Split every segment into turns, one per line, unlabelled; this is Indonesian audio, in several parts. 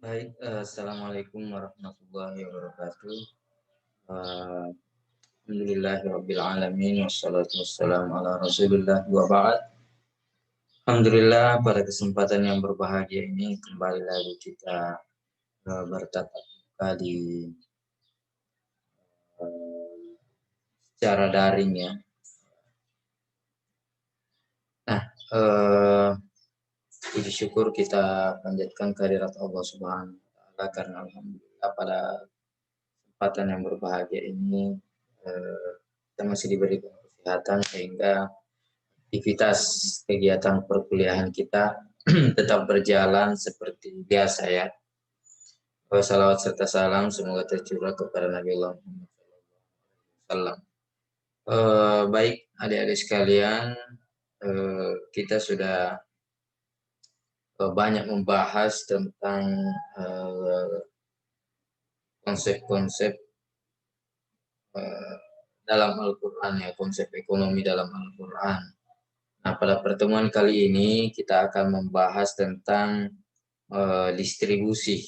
Baik, assalamualaikum warahmatullahi wabarakatuh. Eh, Alhamdulillahirabbil alamin wassalatu wassalamu ala Rasulillah wa ba'd. Alhamdulillah pada kesempatan yang berbahagia ini kembali lagi kita bertatap muka di eh, secara daring ya. Nah, eh, puji syukur kita panjatkan kehadirat Allah Subhanahu wa taala karena alhamdulillah pada kesempatan yang berbahagia ini kita masih diberikan kesehatan sehingga aktivitas kegiatan perkuliahan kita tetap berjalan seperti biasa ya. Salawat serta salam semoga tercurah kepada Nabi Allah Muhammad SAW. Baik adik-adik sekalian, kita sudah banyak membahas tentang konsep-konsep dalam Al-Quran ya, konsep ekonomi dalam Al-Quran. Nah, pada pertemuan kali ini kita akan membahas tentang distribusi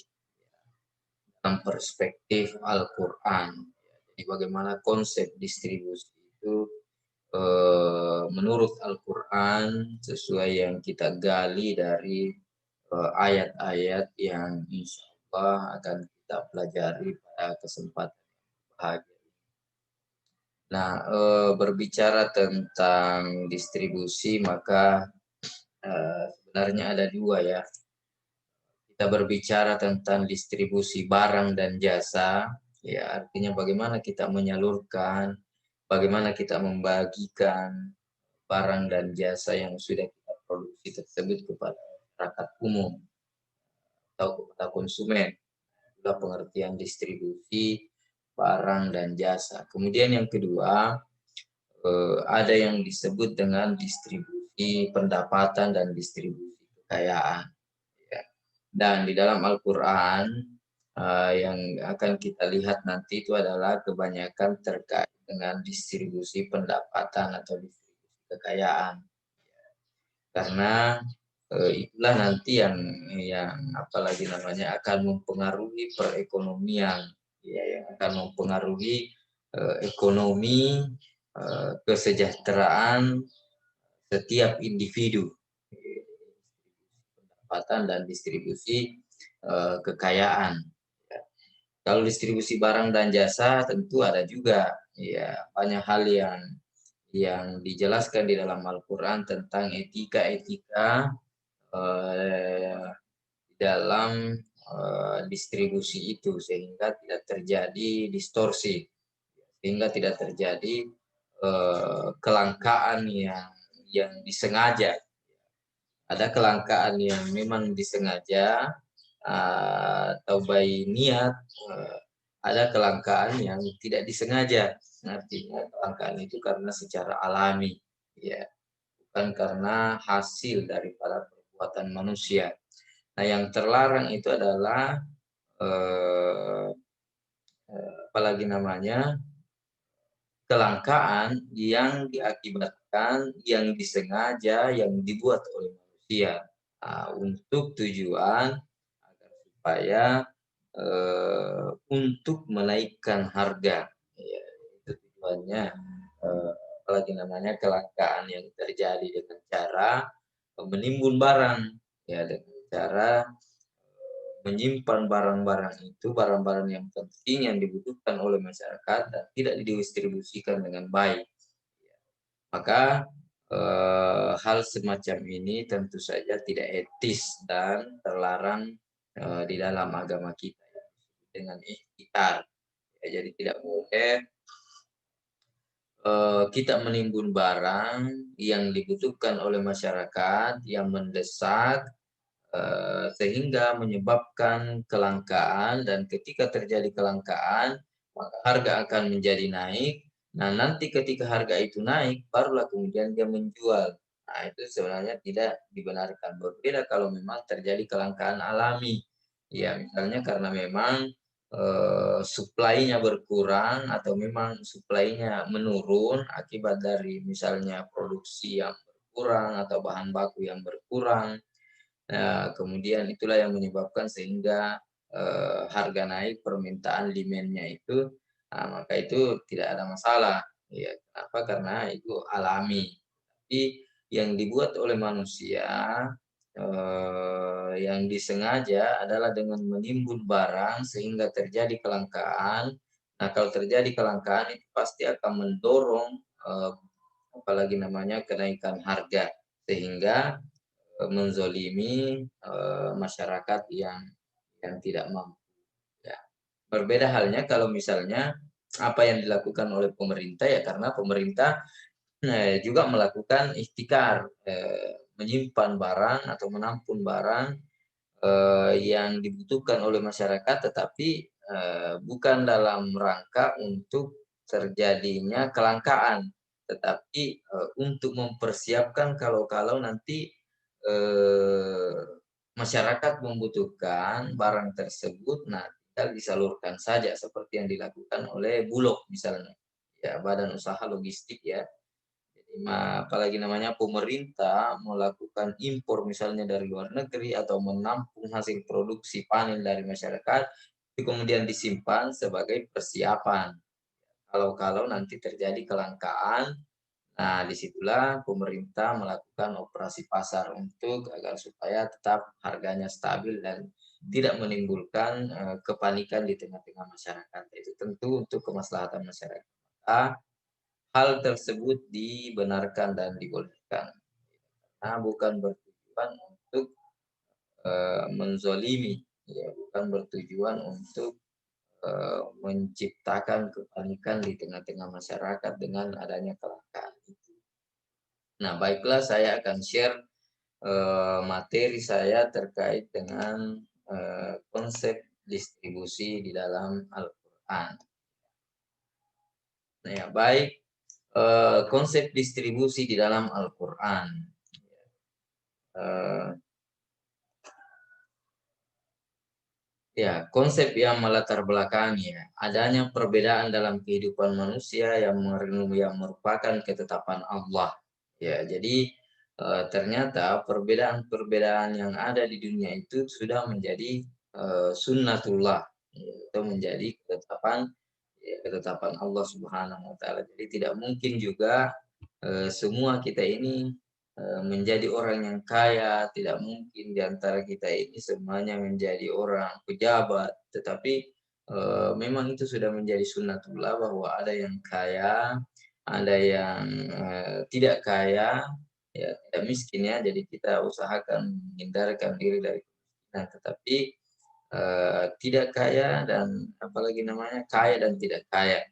dalam perspektif Al-Quran. Jadi bagaimana konsep distribusi itu menurut Al-Quran sesuai yang kita gali dari ayat-ayat yang insya Allah akan kita pelajari pada kesempatan bahagia. Nah, berbicara tentang distribusi maka sebenarnya ada dua ya. Kita berbicara tentang distribusi barang dan jasa, ya artinya bagaimana kita menyalurkan, bagaimana kita membagikan barang dan jasa yang sudah kita produksi tersebut kepada masyarakat umum atau kepada konsumen. Itulah pengertian distribusi barang dan jasa. Kemudian yang kedua, ada yang disebut dengan distribusi pendapatan dan distribusi kekayaan. Ya. Dan di dalam Al-Quran yang akan kita lihat nanti itu adalah kebanyakan terkait dengan distribusi pendapatan atau distribusi kekayaan. Karena itulah nanti yang apalagi namanya akan mempengaruhi perekonomian, ya, yang akan mempengaruhi ekonomi, kesejahteraan setiap individu, pendapatan dan distribusi kekayaan. Ya. Kalau distribusi barang dan jasa tentu ada juga ya banyak hal yang dijelaskan di dalam Al-Quran tentang etika-etika dalam distribusi itu sehingga tidak terjadi distorsi, sehingga tidak terjadi kelangkaan yang disengaja. Ada kelangkaan yang memang disengaja atau by niat, ada kelangkaan yang tidak disengaja. Artinya kelangkaan itu karena secara alami, ya, bukan karena hasil daripada perbuatan manusia. Nah, yang terlarang itu adalah eh, apalagi namanya kelangkaan yang diakibatkan, yang disengaja, yang dibuat oleh manusia untuk tujuan agar supaya untuk menaikkan harga. Ya, itu tujuannya. Apalagi namanya kelangkaan yang terjadi dengan cara menimbun barang, ya dengan cara menyimpan barang-barang itu, barang-barang yang penting yang dibutuhkan oleh masyarakat dan tidak didistribusikan dengan baik. Maka hal semacam ini tentu saja tidak etis dan terlarang di dalam agama kita ya, dengan ikhtiar. Ya, jadi tidak boleh kita menimbun barang yang dibutuhkan oleh masyarakat yang mendesak sehingga menyebabkan kelangkaan dan ketika terjadi kelangkaan maka harga akan menjadi naik. Nah, nanti ketika harga itu naik barulah kemudian dia menjual. Nah, itu sebenarnya tidak dibenarkan. Berbeda kalau memang terjadi kelangkaan alami. Ya, misalnya karena memang supply-nya berkurang atau memang supply-nya menurun akibat dari misalnya produksi yang berkurang atau bahan baku yang berkurang. Nah, kemudian itulah yang menyebabkan sehingga, harga naik, permintaan demand-nya itu, maka itu tidak ada masalah. Ya, kenapa? Karena itu alami. Tapi yang dibuat oleh manusia, yang disengaja adalah dengan menimbun barang sehingga terjadi kelangkaan. Nah, kalau terjadi kelangkaan itu pasti akan mendorong, apalagi namanya kenaikan harga, sehingga menzolimi, masyarakat yang tidak mampu, ya. Berbeda halnya kalau misalnya apa yang dilakukan oleh pemerintah, ya karena pemerintah, juga melakukan ihtikar, menyimpan barang atau menampung barang, yang dibutuhkan oleh masyarakat, tetapi, bukan dalam rangka untuk terjadinya kelangkaan, tetapi, untuk mempersiapkan kalau nanti, eee, masyarakat membutuhkan barang tersebut, nah tinggal disalurkan saja seperti yang dilakukan oleh Bulog misalnya, ya Badan Usaha Logistik ya. Jadi apalagi namanya pemerintah melakukan impor misalnya dari luar negeri atau menampung hasil produksi panen dari masyarakat, itu kemudian disimpan sebagai persiapan. Kalau nanti terjadi kelangkaan, nah disitulah pemerintah melakukan operasi pasar untuk agar supaya tetap harganya stabil dan tidak menimbulkan, kepanikan di tengah-tengah masyarakat. Itu tentu untuk kemaslahatan masyarakat. Hal tersebut dibenarkan dan dibolehkan. Nah, bukan bertujuan untuk, menzolimi, ya, bukan bertujuan untuk, menciptakan kepanikan di tengah-tengah masyarakat dengan adanya kelangkaan itu. Nah, baiklah saya akan share, materi saya terkait dengan, konsep distribusi di dalam Al-Qur'an. Nah, ya baik, konsep distribusi di dalam Al-Qur'an. Eee, ya, konsep yang melatar belakangi adanya perbedaan dalam kehidupan manusia yang merupakan ketetapan Allah. Ya, jadi, ternyata perbedaan-perbedaan yang ada di dunia itu sudah menjadi, sunnatullah, ya, itu menjadi ketetapan Allah Subhanahu wa taala. Jadi tidak mungkin juga, semua kita ini, menjadi orang yang kaya, tidak mungkin di antara kita ini semuanya menjadi orang pejabat, tetapi, memang itu sudah menjadi sunnatullah bahwa ada yang kaya, ada yang, tidak kaya, ya tidak miskin ya, jadi kita usahakan menghindarkan diri dari kemiskinan, tetapi, tidak kaya dan apalagi namanya, kaya dan tidak kaya.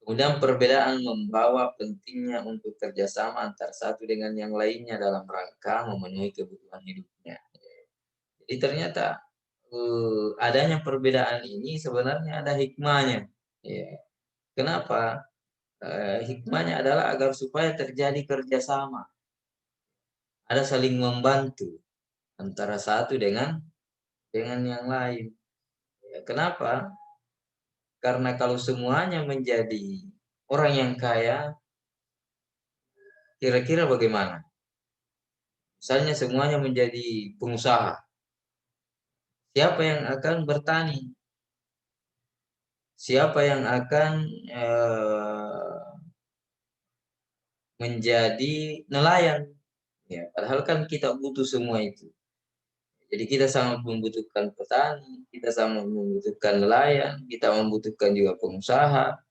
Kemudian perbedaan membawa pentingnya untuk kerjasama antar satu dengan yang lainnya dalam rangka memenuhi kebutuhan hidupnya. Jadi ternyata, adanya perbedaan ini sebenarnya ada hikmahnya, ya. Kenapa? Hikmahnya adalah agar supaya terjadi kerjasama, ada saling membantu antara satu dengan yang lain. Ya, kenapa? Karena kalau semuanya menjadi orang yang kaya, kira-kira bagaimana? Misalnya semuanya menjadi pengusaha, siapa yang akan bertani? Siapa yang akan, menjadi nelayan? Ya, padahal kan kita butuh semua itu. Jadi kita sangat membutuhkan petani, kita sangat membutuhkan nelayan, kita membutuhkan juga pengusaha.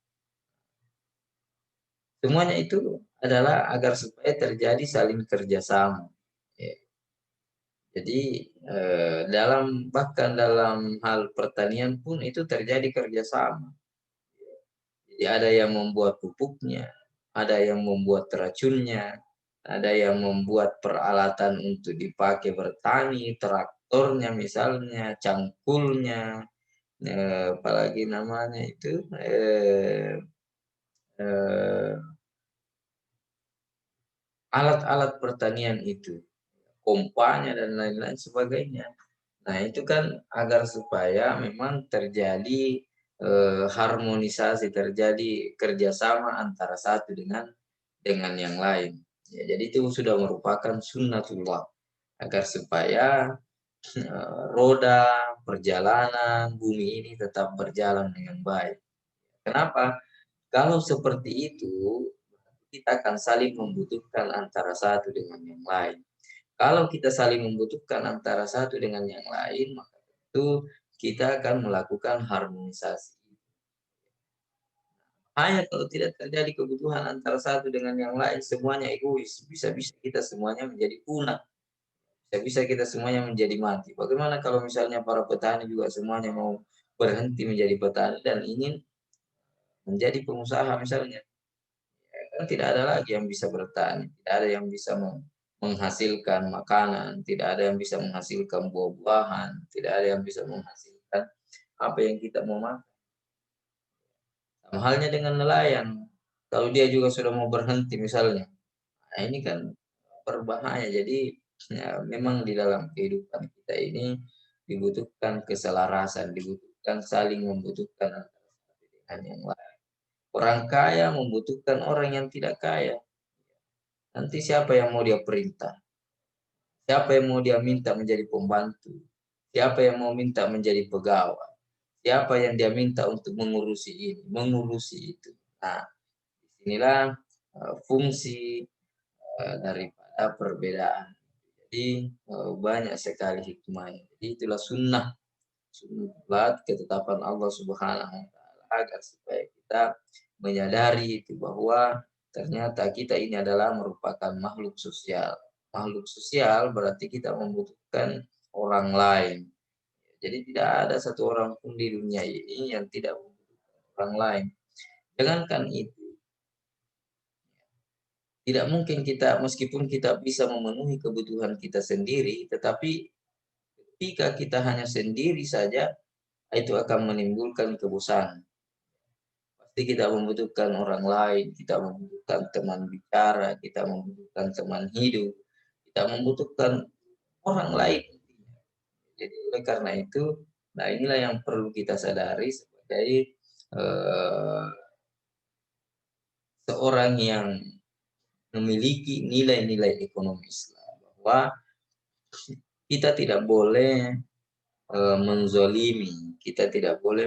Semuanya itu adalah agar supaya terjadi saling kerjasama. Ya, jadi, bahkan dalam hal pertanian pun itu terjadi kerjasama. Jadi ada yang membuat pupuknya, ada yang membuat racunnya, ada yang membuat peralatan untuk dipakai bertani, traktornya misalnya, cangkulnya, apalagi namanya itu, eee, alat-alat pertanian itu, pompanya dan lain-lain sebagainya. Nah, itu kan agar supaya memang terjadi, harmonisasi, terjadi kerjasama antara satu dengan yang lain. Ya, jadi itu sudah merupakan sunnatullah agar supaya roda perjalanan bumi ini tetap berjalan dengan baik. Kenapa? Kalau seperti itu, kita akan saling membutuhkan antara satu dengan yang lain. Kalau kita saling membutuhkan antara satu dengan yang lain, maka tentu kita akan melakukan harmonisasi. Hanya kalau tidak terjadi kebutuhan antara satu dengan yang lain, semuanya egois. Bisa-bisa kita semuanya menjadi punah. Bisa-bisa kita semuanya menjadi mati. Bagaimana kalau misalnya para petani juga semuanya mau berhenti menjadi petani dan ingin menjadi pengusaha misalnya? Kan tidak ada lagi yang bisa bertani, tidak ada yang bisa menghasilkan makanan, tidak ada yang bisa menghasilkan buah-buahan, tidak ada yang bisa menghasilkan apa yang kita mau makan. Sama halnya dengan nelayan, kalau dia juga sudah mau berhenti misalnya, nah ini kan berbahaya. Jadi ya, memang di dalam kehidupan kita ini dibutuhkan keselarasan, dibutuhkan saling membutuhkan antara satu dengan yang lain. Orang kaya membutuhkan orang yang tidak kaya. Nanti siapa yang mau dia perintah? Siapa yang mau dia minta menjadi pembantu? Siapa yang mau minta menjadi pegawai? Siapa yang dia minta untuk mengurusi ini, mengurusi itu? Nah, inilah fungsi daripada perbedaan. Jadi banyak sekali hikmahnya. Jadi itulah sunnah ketetapan Allah Subhanahu wa taala agar supaya kita menyadari itu bahwa ternyata kita ini adalah merupakan makhluk sosial. Makhluk sosial berarti kita membutuhkan orang lain. Jadi tidak ada satu orang pun di dunia ini yang tidak membutuhkan orang lain. Jangankan itu, tidak mungkin kita meskipun kita bisa memenuhi kebutuhan kita sendiri, tetapi ketika kita hanya sendiri saja, itu akan menimbulkan kebosanan. Pasti kita membutuhkan orang lain, kita membutuhkan teman bicara, kita membutuhkan teman hidup, kita membutuhkan orang lain. Jadi oleh karena itu, nah inilah yang perlu kita sadari sebagai eh, seorang yang memiliki nilai-nilai ekonomi Islam, bahwa kita tidak boleh menzolimi, kita tidak boleh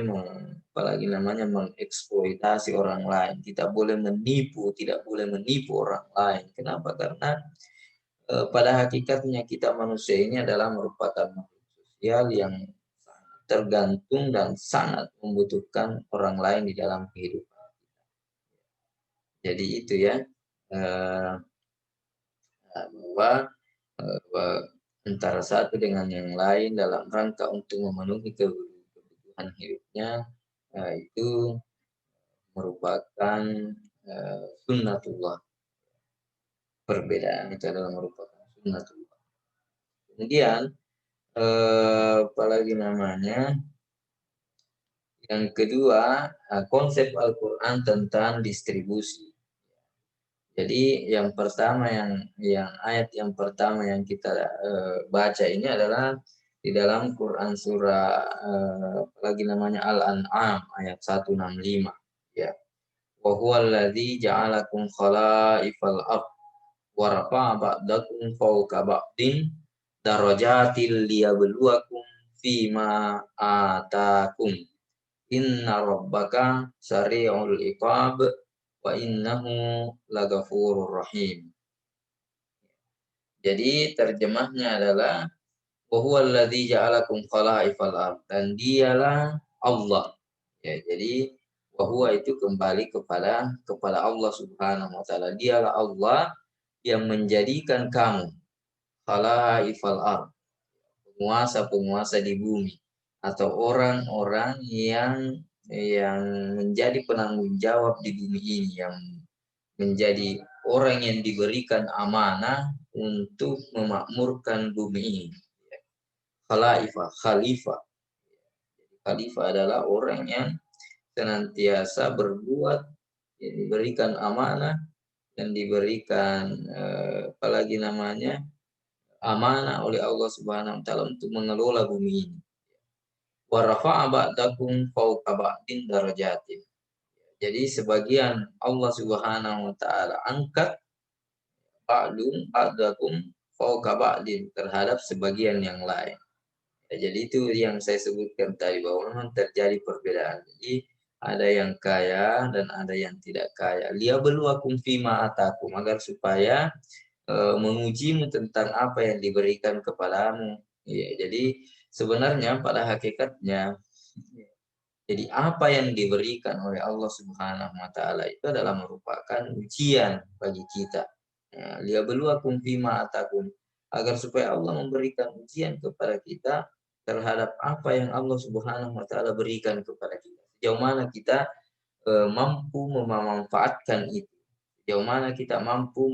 apalagi namanya mengeksploitasi orang lain, kita boleh menipu, tidak boleh menipu orang lain. Kenapa? Karena pada hakikatnya kita manusia ini adalah merupakan makhluk sosial yang tergantung dan sangat membutuhkan orang lain di dalam kehidupan. Jadi itu ya, eh, bahwa eh, antara satu dengan yang lain dalam rangka untuk memenuhi kebutuhan hidupnya, itu merupakan sunnatullah. Perbedaan itu adalah merupakan sunnatullah. Kemudian apalagi namanya, yang kedua, konsep Al-Quran tentang distribusi. Jadi yang pertama yang ayat yang pertama yang kita baca ini adalah di dalam Quran surah lagi namanya Al-An'am ayat 165 ya. Wa huwal ladzi ja'alakum khala'ifal ardh wa rafa'a ba'dakum fawqa ba'din darajatil liyabluwakum fima atakum. Inna rabbaka sari'ul iqab wa innahu lagafurur rahim. Jadi terjemahnya adalah wa huwal ladzi ja'alakum khala'ifal ard, dan dialah Allah. Ya, jadi wa huwa itu kembali kepada Allah Subhanahu wa taala. Dialah Allah yang menjadikan kamu khala'ifal ard, penguasa-penguasa di bumi, atau orang-orang yang menjadi penanggung jawab di bumi ini, yang menjadi orang yang diberikan amanah untuk memakmurkan bumi ini. Khalifah. Khalifah adalah orang yang senantiasa berbuat, yang diberikan amanah, yang diberikan apalagi namanya amanah oleh Allah Subhanahu wa taala untuk mengelola bumi ini. Wa rafa'a ba'dakum fawqa ba'din darajatin. Jadi sebagian Allah Subhanahu wa taala angkat ba'dakum fauqa ba'din, terhadap sebagian yang lain. Ya, jadi itu yang saya sebutkan tadi, bahwa memang terjadi perbedaan. Jadi ada yang kaya dan ada yang tidak kaya. Liyabluwakum fima atakum, agar supaya mengujimu tentang apa yang diberikan kepadamu. Ya, jadi sebenarnya pada hakikatnya, jadi apa yang diberikan oleh Allah Subhanahu wa taala itu adalah merupakan ujian bagi kita. Ya, liyabluwakum fima atakum, agar supaya Allah memberikan ujian kepada kita terhadap apa yang Allah Subhanahu wa taala berikan kepada kita. Sejauh mana kita mampu memanfaatkan itu. Sejauh mana kita mampu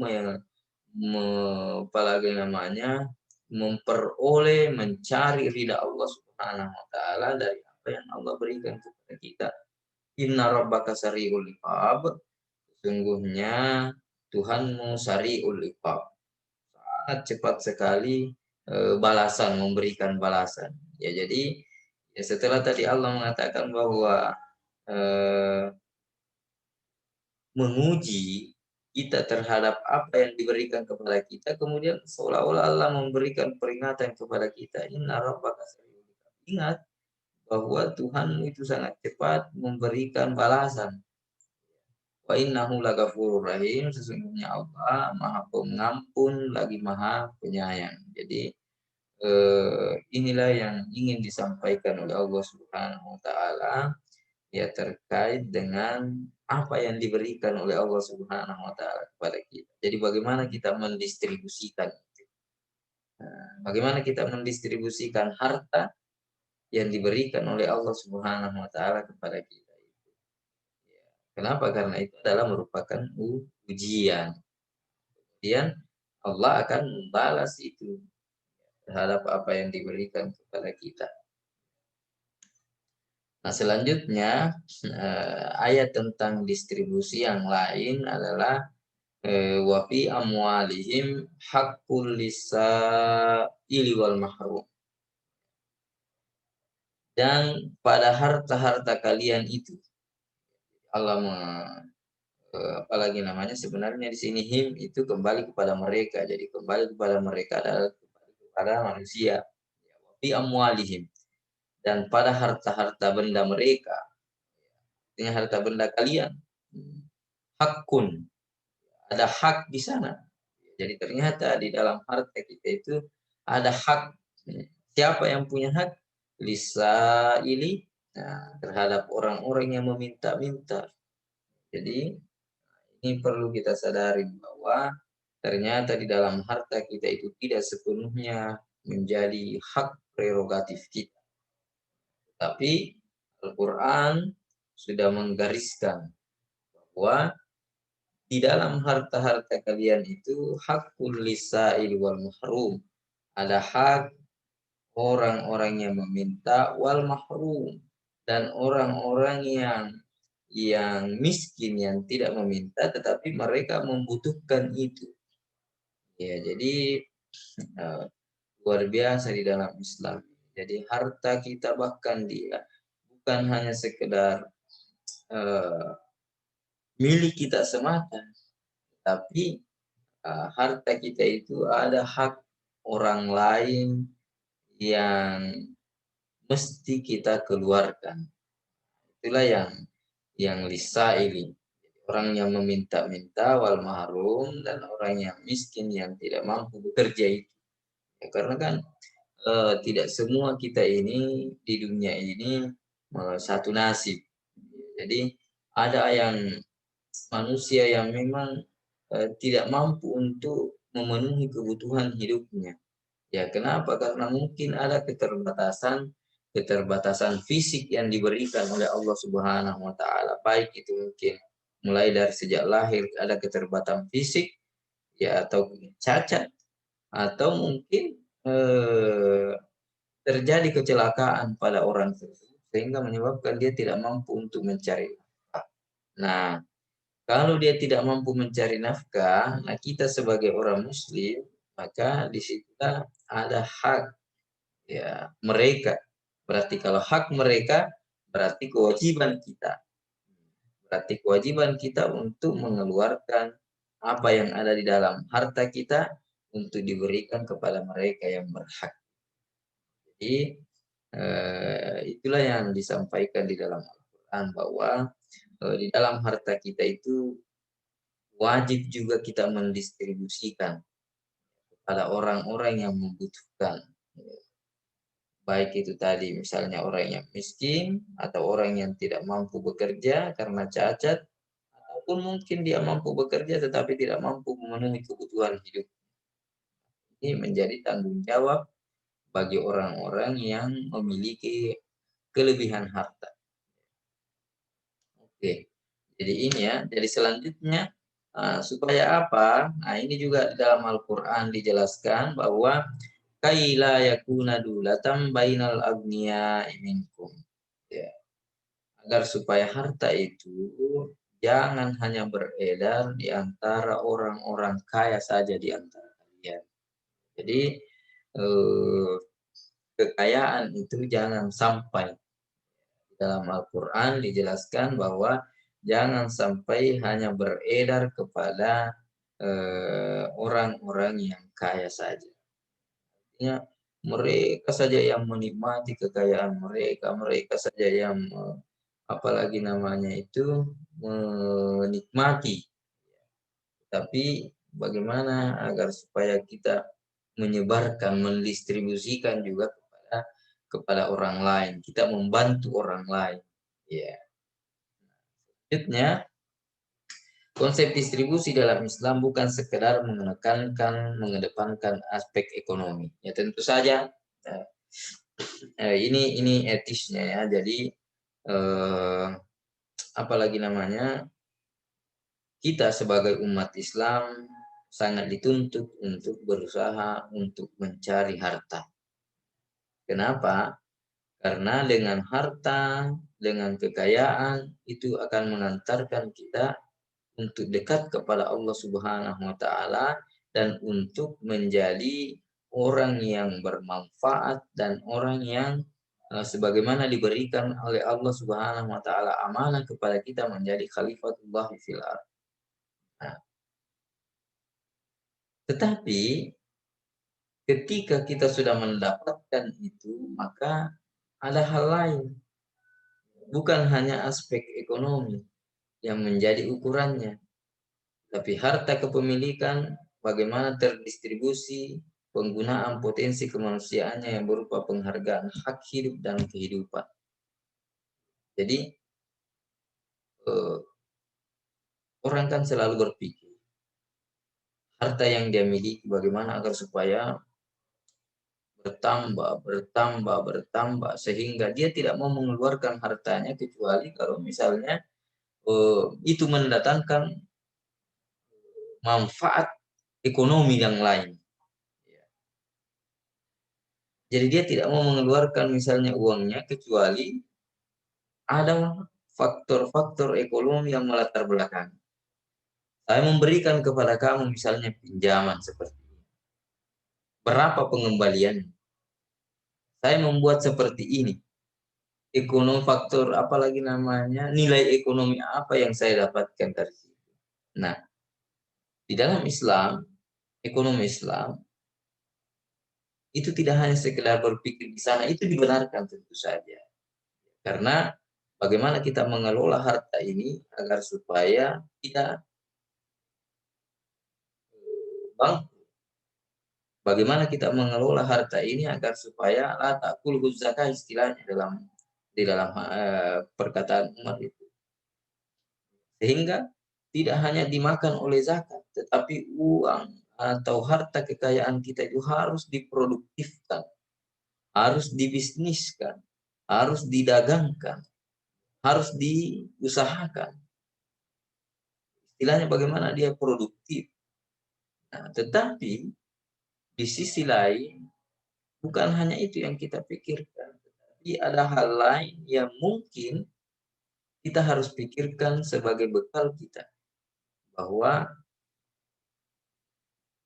apalagi namanya, memperoleh, mencari ridha Allah Subhanahu wa taala dari apa yang Allah berikan kepada kita. Inna rabbaka sari'ul iqab, sesungguhnya Tuhanmu sari'ul iqab, sangat cepat sekali balasan, memberikan balasan. Ya, jadi ya setelah tadi Allah mengatakan bahwa menguji kita terhadap apa yang diberikan kepada kita, kemudian seolah-olah Allah memberikan peringatan kepada kita, inna rabbaka sari'ul iqab. Ingat bahwa Tuhanmu itu sangat cepat memberikan balasan. Wa innahu lagafurur rahim, sesungguhnya Allah Maha Pengampun lagi Maha Penyayang. Jadi inilah yang ingin disampaikan oleh Allah Subhanahu wa taala, ya, terkait dengan apa yang diberikan oleh Allah Subhanahu wa taala kepada kita. Jadi bagaimana kita mendistribusikan itu. Bagaimana kita mendistribusikan harta yang diberikan oleh Allah Subhanahu wa taala kepada kita. Kenapa? Karena itu adalah merupakan ujian. Kemudian Allah akan membalas itu terhadap apa yang diberikan kepada kita. Nah, selanjutnya ayat tentang distribusi yang lain adalah wa fi amwalihim haqqul lisa'ili wal mahrum. Dan pada harta-harta kalian itu, Allah apalagi namanya, sebenarnya di sini him itu kembali kepada mereka. Jadi kembali kepada mereka adalah kepada manusia. Fi amwalihim, dan pada harta-harta benda mereka, artinya harta benda kalian. Hakun, ada hak di sana. Jadi ternyata di dalam harta kita itu ada hak. Siapa yang punya hak? Lisaili, nah, terhadap orang-orang yang meminta-minta. Jadi ini perlu kita sadari bahwa ternyata di dalam harta kita itu tidak sepenuhnya menjadi hak prerogatif kita. Tapi Al-Quran sudah menggariskan bahwa di dalam harta-harta kalian itu hakul lisa'il wal mahrum. Ada hak orang-orang yang meminta wal mahrum, dan orang-orang yang miskin, yang tidak meminta tetapi mereka membutuhkan itu. Ya, jadi luar biasa di dalam Islam. Jadi harta kita bahkan dia bukan hanya sekedar milik kita semata, tapi harta kita itu ada hak orang lain yang mesti kita keluarkan. Itulah yang lisaili, orang yang meminta-minta wal mahrum, dan orang yang miskin yang tidak mampu bekerja itu. Ya, karena kan tidak semua kita ini di dunia ini satu nasib. Jadi ada yang manusia yang memang tidak mampu untuk memenuhi kebutuhan hidupnya. Ya, kenapa? Karena mungkin ada keterbatasan fisik yang diberikan oleh Allah Subhanahu wa taala. Baik itu mungkin mulai dari sejak lahir ada keterbatasan fisik, ya, atau cacat, atau mungkin terjadi kecelakaan pada orang tersebut sehingga menyebabkan dia tidak mampu untuk mencari nafkah. Nah, kalau dia tidak mampu mencari nafkah, nah kita sebagai orang muslim, maka di situ ada hak, ya, mereka. Berarti kalau hak mereka, berarti kewajiban kita. Berarti kewajiban kita untuk mengeluarkan apa yang ada di dalam harta kita untuk diberikan kepada mereka yang berhak. Jadi itulah yang disampaikan di dalam Al-Quran bahwa di dalam harta kita itu wajib juga kita mendistribusikan pada orang-orang yang membutuhkan. Baik itu tadi misalnya orang yang miskin atau orang yang tidak mampu bekerja karena cacat, ataupun mungkin dia mampu bekerja tetapi tidak mampu memenuhi kebutuhan hidup. Ini menjadi tanggung jawab bagi orang-orang yang memiliki kelebihan harta. Oke, jadi ini ya. Jadi selanjutnya supaya apa? Nah ini juga di dalam Al-Quran dijelaskan bahwa kaila yakuna dulatan bainal agniya minkum. Ya, agar supaya harta itu jangan hanya beredar di antara orang-orang kaya saja di antara kalian. Jadi eh, kekayaan itu jangan sampai. Dalam Al-Quran dijelaskan bahwa jangan sampai hanya beredar kepada orang-orang yang kaya saja. Artinya mereka saja yang menikmati kekayaan mereka, mereka saja yang apalagi namanya itu menikmati. Tapi bagaimana agar supaya kita menyebarkan, mendistribusikan juga kepada orang lain. Kita membantu orang lain. Ya. Selanjutnya, konsep distribusi dalam Islam bukan sekedar mengedepankan aspek ekonomi. Ya tentu saja ini etisnya ya. Jadi apalagi namanya kita sebagai umat Islam sangat dituntut untuk berusaha untuk mencari harta. Kenapa? Karena dengan harta, dengan kekayaan itu akan mengantarkan kita untuk dekat kepada Allah Subhanahu wa taala dan untuk menjadi orang yang bermanfaat dan orang yang sebagaimana diberikan oleh Allah Subhanahu wa taala amanah kepada kita menjadi khalifatullah fil ardh. Nah, tetapi ketika kita sudah mendapatkan itu, maka ada hal lain, bukan hanya aspek ekonomi yang menjadi ukurannya, tapi harta kepemilikan, bagaimana terdistribusi, penggunaan potensi kemanusiaannya yang berupa penghargaan hak hidup dan kehidupan. Jadi orang kan selalu berpikir harta yang dia miliki bagaimana agar supaya bertambah sehingga dia tidak mau mengeluarkan hartanya kecuali kalau misalnya itu mendatangkan manfaat ekonomi yang lain. Jadi dia tidak mau mengeluarkan misalnya uangnya kecuali ada faktor-faktor ekonomi yang melatar belakang. Saya memberikan kepada kamu misalnya pinjaman seperti ini. Berapa pengembalian? Saya membuat seperti ini. Ekonomi faktor apalagi namanya nilai ekonomi apa yang saya dapatkan dari situ. Nah, di dalam Islam, ekonomi Islam itu tidak hanya sekedar berpikir di sana, itu dibenarkan tentu saja. Karena bagaimana kita mengelola harta ini agar supaya kita bangkrut. Bagaimana kita mengelola harta ini agar supaya la ta'kul zakah istilahnya di dalam perkataan Umar itu. Sehingga tidak hanya dimakan oleh zakat, tetapi uang atau harta kekayaan kita itu harus diproduktifkan, harus dibisniskan, harus didagangkan, harus diusahakan. Istilahnya bagaimana dia produktif. Nah, tetapi di sisi lain bukan hanya itu yang kita pikirkan, tetapi ada hal lain yang mungkin kita harus pikirkan sebagai bekal kita, bahwa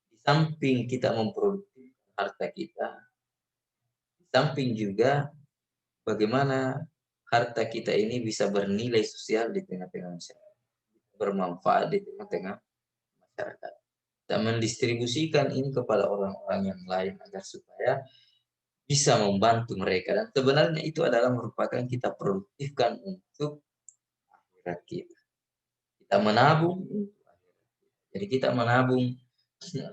di samping kita memproduksi harta kita, di samping juga bagaimana harta kita ini bisa bernilai sosial di tengah-tengah masyarakat, bermanfaat di tengah-tengah. masyarakat. Dan mendistribusikan ini kepada orang-orang yang lain agar supaya bisa membantu mereka. Dan sebenarnya itu adalah merupakan kita produktifkan untuk akhirat kita. Kita menabung untuk akhirat. Jadi kita menabung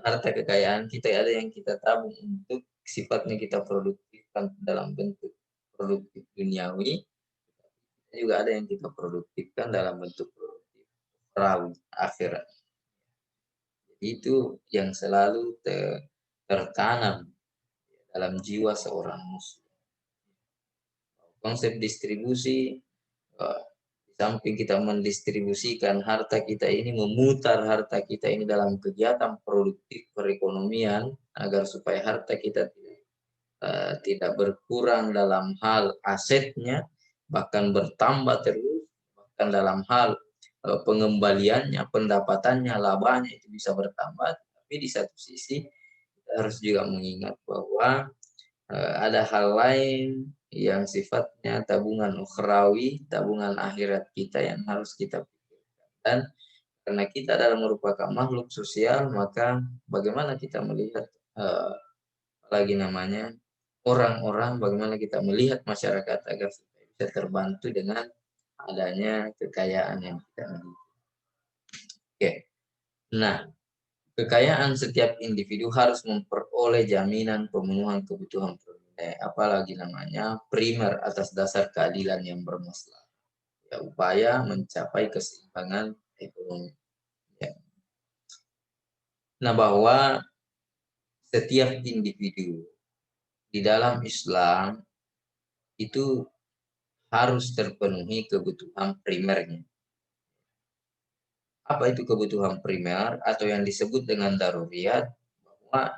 harta kekayaan kita, ada yang kita tabung untuk sifatnya kita produktifkan dalam bentuk produktif duniawi, juga ada yang kita produktifkan dalam bentuk produktif rawi akhirat. Jadi itu yang selalu tertanam dalam jiwa seorang muslim. Konsep distribusi, di samping kita mendistribusikan harta kita ini, memutar harta kita ini dalam kegiatan produktif perekonomian agar supaya harta kita tidak berkurang dalam hal asetnya, bahkan bertambah terus, bahkan dalam hal pengembaliannya, pendapatannya, labanya itu bisa bertambah. Tapi di satu sisi kita harus juga mengingat bahwa ada hal lain yang sifatnya tabungan ukhrawi, tabungan akhirat kita yang harus kita pikirkan. Dan karena kita adalah merupakan makhluk sosial, maka bagaimana kita melihat lagi namanya orang-orang, bagaimana kita melihat masyarakat agar supaya bisa terbantu dengan adanya kekayaan yang kita miliki. Oke. Nah, kekayaan setiap individu harus memperoleh jaminan pemenuhan kebutuhan apalagi namanya primer atas dasar keadilan yang bermaslahat. Ya, upaya mencapai keseimbangan ekonomi. Ya. Nah, bahwa setiap individu di dalam Islam itu harus terpenuhi kebutuhan primernya. Apa itu kebutuhan primer atau yang disebut dengan daruriyat? Bahwa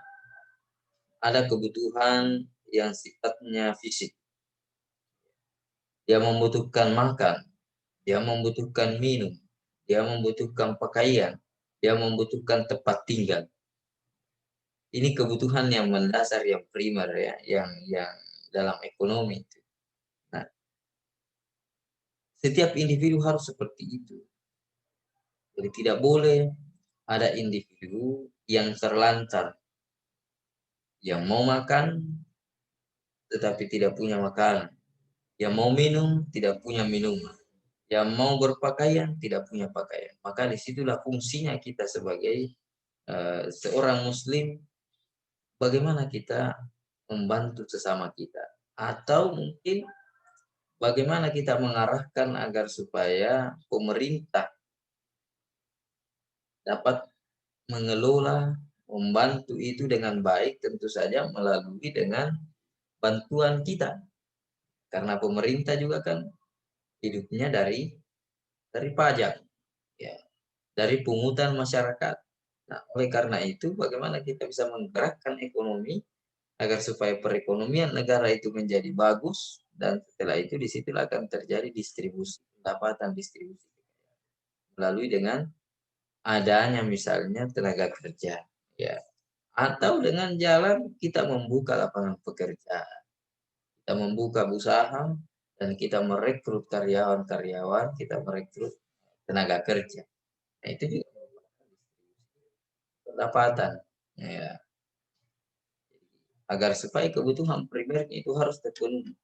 ada kebutuhan yang sifatnya fisik. Dia membutuhkan makan, dia membutuhkan minum, dia membutuhkan pakaian, dia membutuhkan tempat tinggal. Ini kebutuhan yang mendasar, yang primer ya, yang dalam ekonomi itu. Nah, setiap individu harus seperti itu. Jadi tidak boleh ada individu yang terlantar, yang mau makan tetapi tidak punya makanan, yang mau minum tidak punya minuman, yang mau berpakaian tidak punya pakaian. Maka disitulah fungsinya kita sebagai seorang muslim, bagaimana kita membantu sesama kita, atau mungkin bagaimana kita mengarahkan agar supaya pemerintah dapat mengelola, membantu itu dengan baik, tentu saja melalui dengan bantuan kita. Karena pemerintah juga kan hidupnya dari pajak, ya, dari pungutan masyarakat. Nah, oleh karena itu, bagaimana kita bisa menggerakkan ekonomi agar supaya perekonomian negara itu menjadi bagus, dan setelah itu disitulah akan terjadi distribusi pendapatan, distribusi melalui dengan adanya misalnya tenaga kerja, ya, atau dengan jalan kita membuka lapangan pekerjaan, kita membuka usaha, dan kita merekrut karyawan-karyawan, kita merekrut tenaga kerja. Nah, itu juga pendapatan, ya, agar supaya kebutuhan primernya itu harus terpenuhi.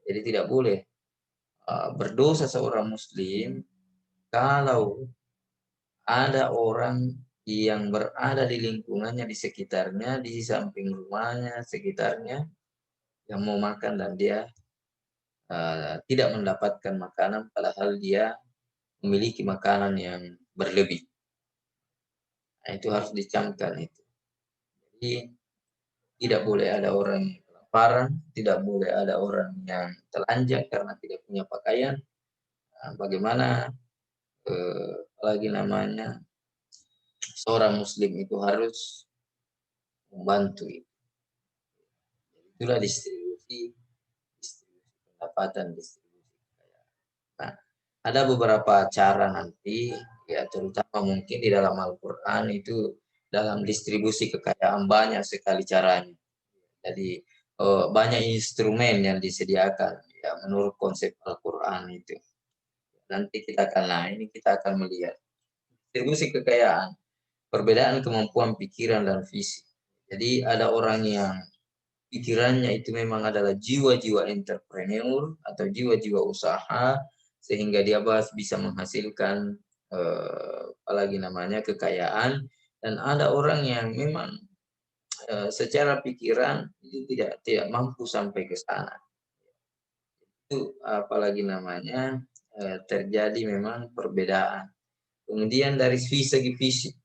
Jadi tidak boleh berdosa seorang muslim kalau ada orang yang berada di lingkungannya, di sekitarnya, di samping rumahnya, sekitarnya, yang mau makan dan dia tidak mendapatkan makanan, padahal dia memiliki makanan yang berlebih. Nah, itu harus dicamkan itu. Jadi tidak boleh ada orang yang kelaparan, tidak boleh ada orang yang telanjang karena tidak punya pakaian. Nah, bagaimana lagi namanya seorang muslim itu harus membantu itu. Itulah distribusi pendapatan, distribusi kekayaan. Nah, ada beberapa cara nanti, ya terutama mungkin di dalam Al-Quran itu dalam distribusi kekayaan banyak sekali caranya. Jadi banyak instrumen yang disediakan ya menurut konsep Al-Quran itu. Nanti kita akan, nah ini kita akan melihat distribusi kekayaan. perbedaan kemampuan pikiran dan fisik. Jadi ada orang yang pikirannya itu memang adalah jiwa-jiwa entrepreneur atau jiwa-jiwa usaha, sehingga dia bisa menghasilkan apalagi namanya kekayaan. Dan ada orang yang memang secara pikiran itu tidak mampu sampai ke sana. Itu apalagi namanya terjadi memang perbedaan. Kemudian dari segi fisik,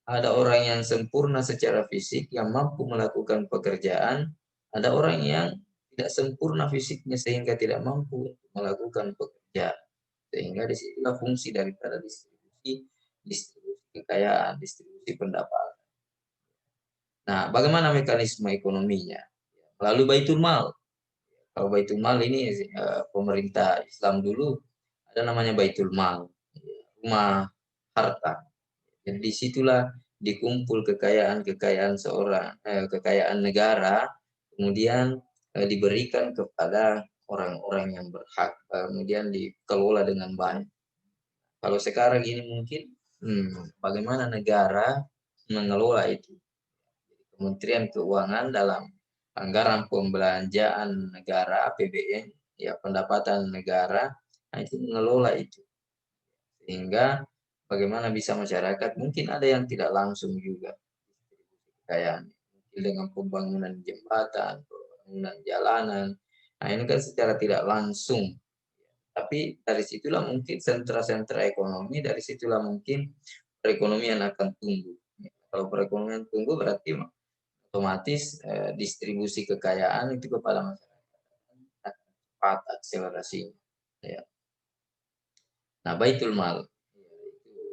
ada orang yang sempurna secara fisik yang mampu melakukan pekerjaan, ada orang yang tidak sempurna fisiknya sehingga tidak mampu melakukan pekerjaan. Sehingga disitulah fungsi daripada distribusi kekayaan, distribusi pendapatan. Nah, bagaimana mekanisme ekonominya? Lalu Baitul Mal. Kalau Baitul Mal ini pemerintah Islam dulu ada namanya Baitul Mal, rumah harta. Jadi disitulah dikumpul kekayaan kekayaan negara, kemudian diberikan kepada orang-orang yang berhak, kemudian dikelola dengan baik. Kalau sekarang ini mungkin, bagaimana negara mengelola itu? Kementerian Keuangan dalam anggaran pembelanjaan negara APBN, ya pendapatan negara, nah itu mengelola itu. Sehingga bagaimana bisa masyarakat, mungkin ada yang tidak langsung juga kayak mungkin dengan pembangunan jembatan, pembangunan jalanan. Nah ini kan secara tidak langsung, tapi dari situlah mungkin sentra-sentra ekonomi, dari situlah mungkin perekonomian akan tumbuh. Kalau perekonomian tumbuh berarti otomatis distribusi kekayaan itu kepada masyarakat akan cepat akselerasinya. Ya. Nah, Baitul Mal.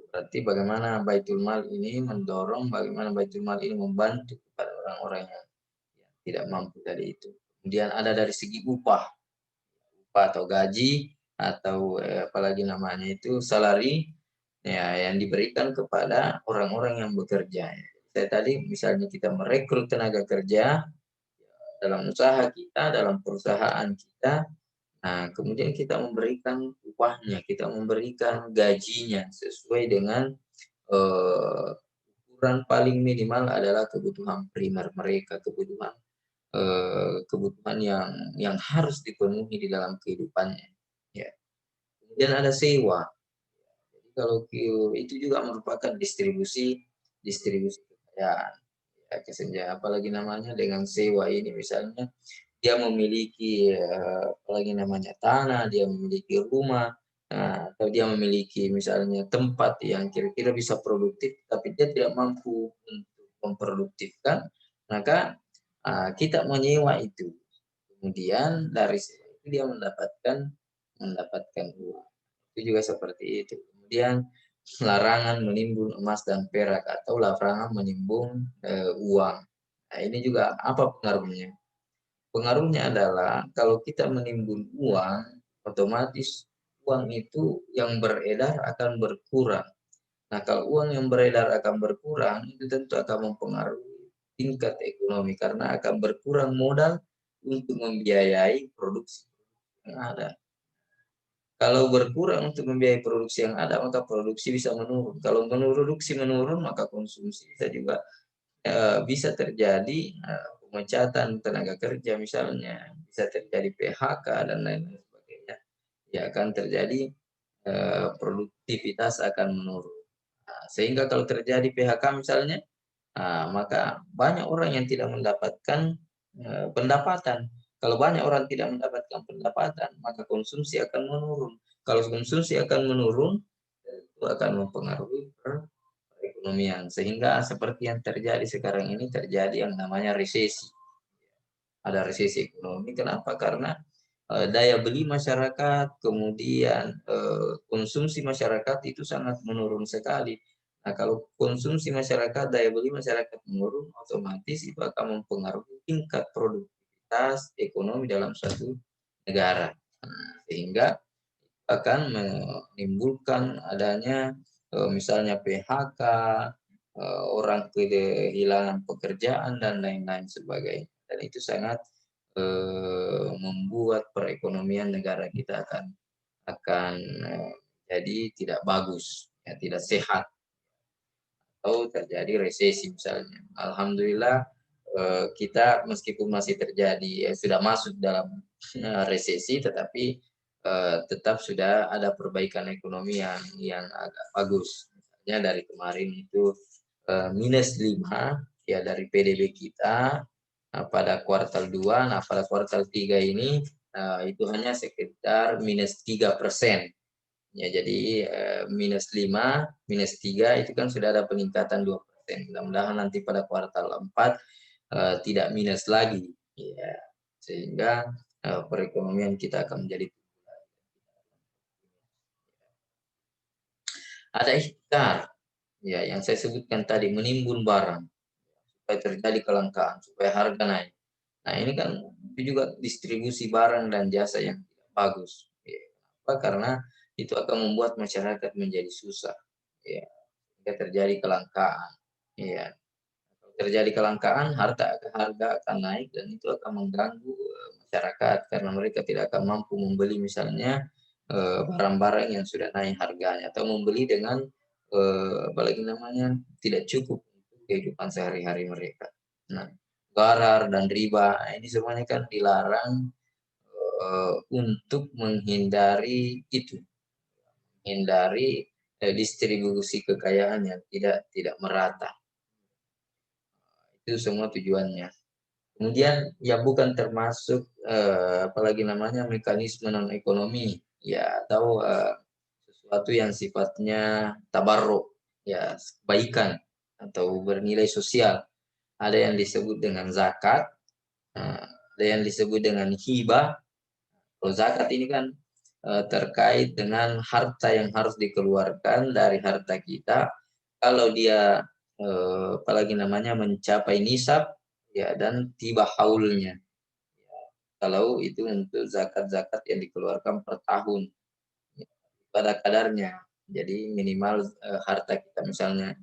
Berarti bagaimana Baitul Mal ini mendorong, bagaimana Baitul Mal ini membantu kepada orang-orang yang tidak mampu dari itu. Kemudian ada dari segi upah atau gaji atau apalagi namanya itu salari ya yang diberikan kepada orang-orang yang bekerja. Saya tadi misalnya kita merekrut tenaga kerja dalam usaha kita, dalam perusahaan kita, nah kemudian kita memberikan upahnya, kita memberikan gajinya sesuai dengan ukuran paling minimal adalah kebutuhan primer mereka, kebutuhan yang harus dipenuhi di dalam kehidupannya. Ya. Kemudian ada sewa. Jadi kalau itu juga merupakan distribusi kekayaan. Ya, kesenja, apalagi namanya dengan sewa ini misalnya dia memiliki apalagi namanya tanah, dia memiliki rumah, atau dia memiliki misalnya tempat yang kira-kira bisa produktif, tapi dia tidak mampu untuk memproduktifkan, maka kita menyewa itu. Kemudian dari situ dia mendapatkan uang. Itu juga seperti itu. Kemudian larangan menimbun emas dan perak atau larangan menimbun uang. Nah, ini juga apa pengaruhnya? Pengaruhnya adalah kalau kita menimbun uang, otomatis uang itu yang beredar akan berkurang. Nah, kalau uang yang beredar akan berkurang, itu tentu akan mempengaruhi tingkat ekonomi karena akan berkurang modal untuk membiayai produksi yang ada. Kalau berkurang untuk membiayai produksi yang ada, maka produksi bisa menurun. Kalau produksi menurun, maka konsumsi bisa juga bisa terjadi pemecatan tenaga kerja misalnya, bisa terjadi PHK dan lain-lain sebagainya. Ya akan terjadi produktivitas akan menurun. Nah, sehingga kalau terjadi PHK misalnya, maka banyak orang yang tidak mendapatkan pendapatan. Kalau banyak orang tidak mendapatkan pendapatan, maka konsumsi akan menurun. Kalau konsumsi akan menurun, itu akan mempengaruhi perekonomian. Sehingga seperti yang terjadi sekarang ini terjadi yang namanya resesi. Ada resesi ekonomi. Kenapa? Karena daya beli masyarakat, kemudian konsumsi masyarakat itu sangat menurun sekali. Nah, kalau konsumsi masyarakat, daya beli masyarakat menurun, otomatis itu akan mempengaruhi tingkat produktivitas ekonomi dalam suatu negara. Nah, sehingga akan menimbulkan adanya misalnya PHK, orang kehilangan pekerjaan dan lain-lain sebagainya. Dan itu sangat membuat perekonomian negara kita akan jadi tidak bagus, ya, tidak sehat. atau terjadi resesi misalnya. Alhamdulillah kita meskipun masih terjadi sudah masuk dalam resesi, tetapi tetap sudah ada perbaikan ekonomi yang agak bagus. Misalnya dari kemarin itu -5 ya dari PDB kita pada kuartal 2. Nah, pada kuartal 3 ini itu hanya sekitar -3%. Ya, jadi -5, -3 itu kan sudah ada peningkatan 2%. Mudah-mudahan nanti pada kuartal 4 tidak minus lagi, ya. Sehingga perekonomian kita akan menjadi ada ikhtikar, ya yang saya sebutkan tadi menimbun barang supaya terjadi kelangkaan, supaya harga naik. Nah, ini kan itu juga distribusi barang dan jasa yang tidak bagus. Ya. Kenapa? Karena itu akan membuat masyarakat menjadi susah. Ya. Jika terjadi kelangkaan. Ya. Kalau terjadi kelangkaan, harga akan naik dan itu akan mengganggu masyarakat karena mereka tidak akan mampu membeli misalnya barang-barang yang sudah naik harganya atau membeli dengan apalagi namanya tidak cukup untuk kehidupan sehari-hari mereka. Nah, gharar dan riba ini semuanya kan dilarang untuk menghindari itu, menghindari distribusi kekayaan yang tidak merata. Itu semua tujuannya. Kemudian ya bukan termasuk apalagi namanya mekanisme non ekonomi ya atau sesuatu yang sifatnya tabarruk ya kebaikan atau bernilai sosial. Ada yang disebut dengan zakat, ada yang disebut dengan hibah. Kalau zakat ini kan terkait dengan harta yang harus dikeluarkan dari harta kita. Kalau dia apalagi namanya mencapai nisab ya dan tiba haulnya. Kalau itu untuk zakat-zakat yang dikeluarkan per tahun ya, pada kadarnya. Jadi minimal harta kita misalnya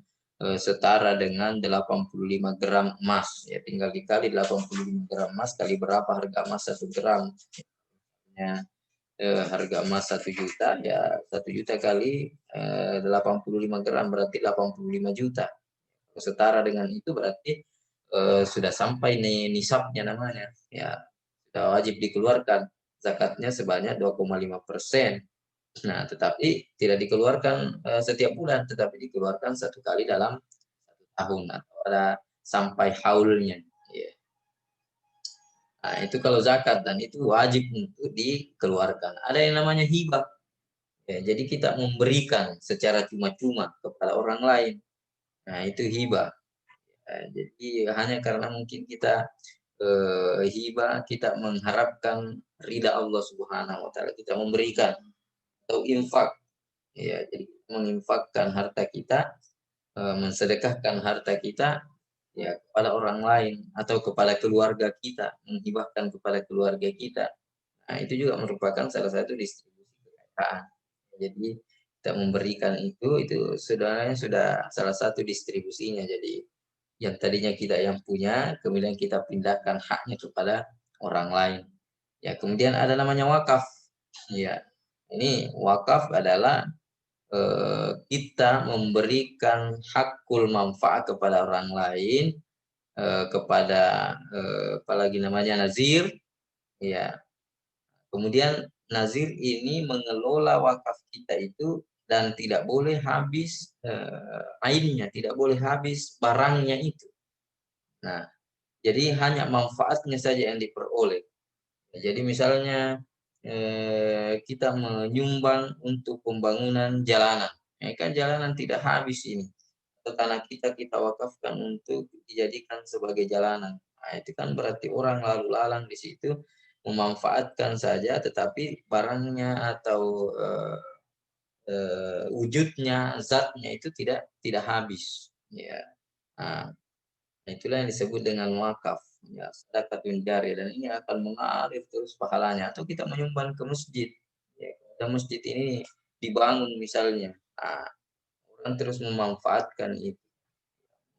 setara dengan 85 gram emas ya tinggal dikali 85 gram emas kali berapa harga emas 1 gram ya harga emas 1 juta ya 1 juta kali 85 gram berarti 85 juta setara dengan itu berarti sudah sampai nih nisabnya namanya ya sudah wajib dikeluarkan zakatnya sebanyak 2,5%. Nah, tetapi tidak dikeluarkan setiap bulan, tetapi dikeluarkan 1 kali dalam 1 tahun atau ada sampai haulnya. Ya. Nah, itu kalau zakat dan itu wajib untuk dikeluarkan. Ada yang namanya hibah. Ya, jadi kita memberikan secara cuma-cuma kepada orang lain. Nah, itu hibah. Jadi hanya karena mungkin kita hibah, kita mengharapkan ridha Allah Subhanahu wa taala, kita memberikan atau infak. Ya, jadi menginfakkan harta kita, mensedekahkan harta kita ya kepada orang lain atau kepada keluarga kita, menghibahkan kepada keluarga kita. Nah, itu juga merupakan salah satu distribusi kekayaan. Jadi kita memberikan itu sebenarnya sudah salah satu distribusinya. Jadi yang tadinya kita yang punya, kemudian kita pindahkan haknya kepada orang lain. Ya, kemudian ada namanya wakaf. Ya, ini wakaf adalah kita memberikan hakul manfaat kepada orang lain, kepada apalagi namanya nazir, ya. Kemudian nazir ini mengelola wakaf kita itu dan tidak boleh habis ainnya, tidak boleh habis barangnya itu. Nah, jadi hanya manfaatnya saja yang diperoleh. Jadi misalnya kita menyumbang untuk pembangunan jalanan. Kan jalanan tidak habis ini. Atau tanah kita wakafkan untuk dijadikan sebagai jalanan. Nah, itu kan berarti orang lalu lalang di situ memanfaatkan saja, tetapi barangnya atau wujudnya, zatnya itu tidak habis. Ya. Nah, itulah yang disebut dengan wakaf. Ya, sedekatun jariyah dan ini akan mengalir terus pahalanya. Atau kita menyumbang ke masjid. Ya, dan masjid ini dibangun misalnya. Nah, orang terus memanfaatkan itu.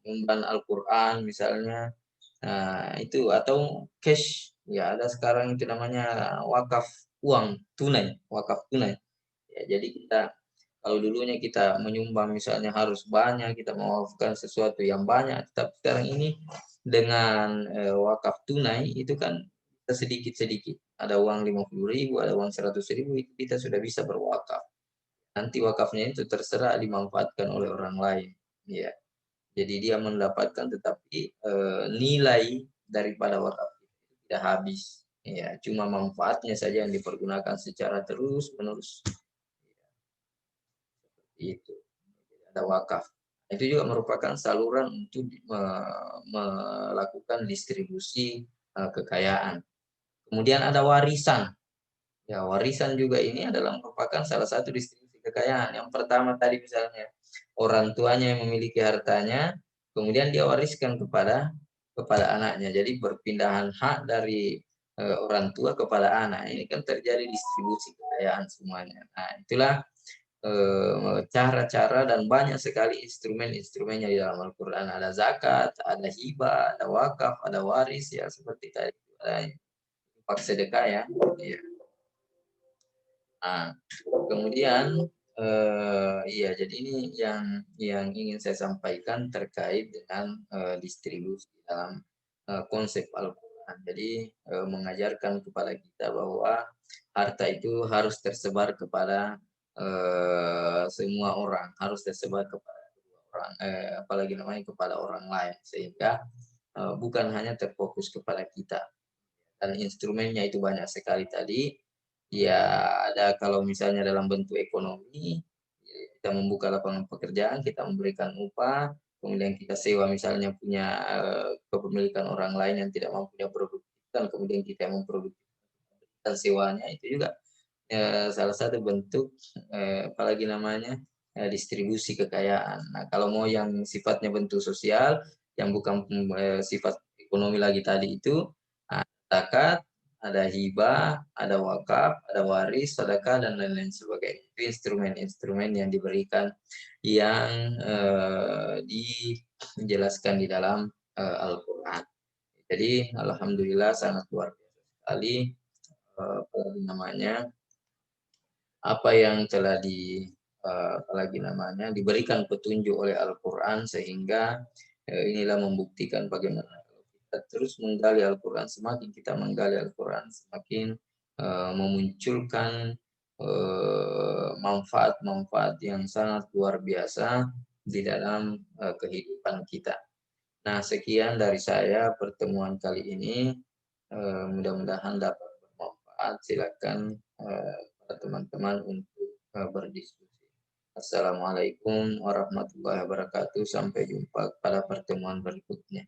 Menyumbang Al-Quran misalnya. Nah, itu atau cash. Ya, ada sekarang itu namanya wakaf uang tunai, wakaf tunai. Ya, jadi kita Kalau dulunya kita menyumbang misalnya harus banyak, kita mewakafkan sesuatu yang banyak, tapi sekarang ini dengan, wakaf tunai itu kan sedikit-sedikit. Ada uang 50.000, ada uang 100.000, itu kita sudah bisa berwakaf. Nanti wakafnya itu terserah dimanfaatkan oleh orang lain, ya. Jadi dia mendapatkan tetapi, nilai daripada wakaf itu tidak habis, ya. Cuma manfaatnya saja yang dipergunakan secara terus-menerus, itu. Ada wakaf. Itu juga merupakan saluran untuk melakukan distribusi, kekayaan. Kemudian ada warisan. Ya, warisan juga ini adalah merupakan salah satu distribusi kekayaan. Yang pertama tadi misalnya, orang tuanya yang memiliki hartanya, kemudian dia wariskan kepada anaknya. Jadi perpindahan hak dari, orang tua kepada anak. Ini kan terjadi distribusi kekayaan semuanya. Nah, itulah cara-cara dan banyak sekali instrumen-instrumennya di dalam Al-Quran. Ada zakat, ada hibah, ada wakaf, ada waris, ya seperti tadi. Ada infak sedekah ya. Iya. Nah, kemudian iya, jadi ini yang ingin saya sampaikan terkait dengan distribusi dalam konsep Al-Quran. Jadi mengajarkan kepada kita bahwa harta itu harus tersebar kepada semua orang, harus tersebar kepada orang, apalagi namanya kepada orang lain, sehingga bukan hanya terfokus kepada kita. Dan instrumennya itu banyak sekali tadi. Ya, ada kalau misalnya dalam bentuk ekonomi, ya kita membuka lapangan pekerjaan, kita memberikan upah, kemudian kita sewa misalnya punya kepemilikan orang lain yang tidak mampu produktifkan, kemudian kita yang memproduktifkan sewanya, itu juga salah satu bentuk apalagi namanya distribusi kekayaan. Nah, kalau mau yang sifatnya bentuk sosial, yang bukan sifat ekonomi lagi tadi itu, nah, zakat, ada hibah, ada wakaf, ada waris, sedekah dan lain-lain sebagainya. Itu instrumen-instrumen yang diberikan yang dijelaskan di dalam Al-Quran. Jadi alhamdulillah sangat luar biasa sekali apalagi namanya apa yang telah apalagi namanya diberikan petunjuk oleh Al-Quran, sehingga inilah membuktikan bagaimana kalau kita terus menggali Al-Quran, semakin kita menggali Al-Quran semakin memunculkan manfaat-manfaat yang sangat luar biasa di dalam kehidupan kita. Nah, sekian dari saya pertemuan kali ini. Mudah-mudahan dapat bermanfaat. Silakan teman-teman untuk berdiskusi. Assalamualaikum warahmatullahi wabarakatuh. Sampai jumpa pada pertemuan berikutnya.